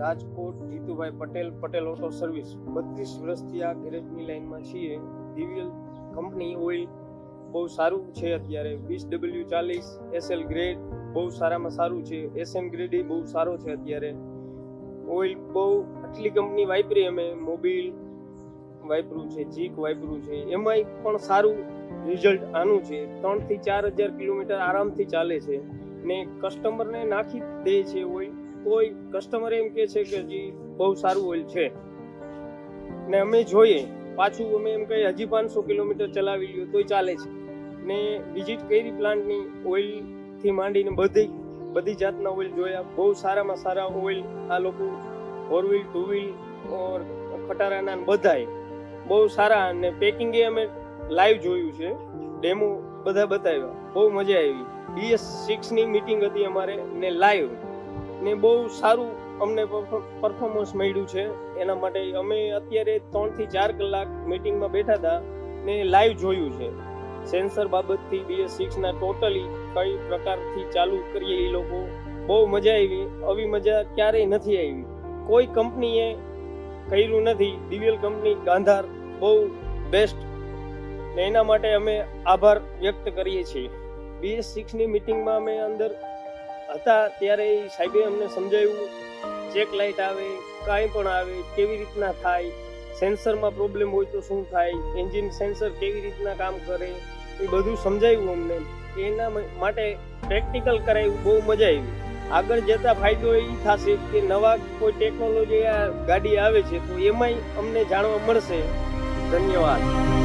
Rajkot Jitubhai Patel, Patel auto service 32 વર્ષથી આ ગેરેજની લાઈનમાં છીએ. દિવ્યલ કંપની ઓઇલ બહુ સારું છે. અત્યારે 20W40 SL ગ્રેડ બહુ સારામાં સારું છે. SM ગ્રેડ બહુ સારો છે. અત્યારે ઓઇલ બહુ આટલી કંપની વાપરી, અમે મોબિલ વાપરું છે, જીક વાપરું છે, એમાંય પણ સારું રિઝલ્ટ આનું છે. 3 થી 4000 કિલોમીટર આરામથી ચાલે છે ને કસ્ટમરને નાખી દે છે ઓઇલ. કોઈ કસ્ટમર એમ કે છે કે હજી બહુ સારું ઓઇલ છે ને અમે જોઈએ પાછું અમે એમ કહીએ હજી 500 કિલોમીટર ચલાવી લ્યો તોય ચાલે છે. ને વિઝિટ કરી પ્લાન્ટની, ઓઇલથી માંડીને બધી જાતના ઓઇલ જોયા. બહુ સારામાં સારા ઓઇલ આ લોકો 4 વ્હીલ 2 વ્હીલ ઓર ખટારાના બધાય બહુ સારા. અને પેકિંગ એ અમે લાઈવ જોયું છે, ડેમો બધા બતાવ્યા, બહુ મજા આવી. BS6 ની મીટિંગ હતી અમારે ને લાઈવ ને બહુ સારું અમને પરફોર્મન્સ મળ્યું છે. એના માટે અમે અત્યારે 3 થી 4 કલાક મીટિંગમાં બેઠા હતા ને લાઈવ જોયું છે. સેન્સર બાબતથી BS6 ના ટોટલી કઈ પ્રકારથી ચાલુ કરીએ એ લોકો બહુ મજા આવી. આવી મજા ક્યારેય નથી આવી, કોઈ કંપનીએ કર્યું નથી. દિવ્યલ કંપની ગાંધાર બહુ બેસ્ટ ને એના માટે અમે આભાર વ્યક્ત કરીએ છીએ. BS6 ની મીટિંગમાં અમે અંદર હતા ત્યારે સાહેબે અમને સમજાવ્યું, ચેક લાઇટ આવે, કાંઈ પણ આવે, કેવી રીતના થાય, સેન્સરમાં પ્રોબ્લેમ હોય તો શું થાય, એન્જિન સેન્સર કેવી રીતના કામ કરે, એ બધું સમજાવ્યું અમને. એના માટે પ્રેક્ટિકલ કરાવ્યું, બહુ મજા આવી. આગળ જતા ફાયદો એ થશે કે નવા કોઈ ટેકનોલોજી આ ગાડી આવે છે તો એમાંય અમને જાણવા મળશે. ધન્યવાદ.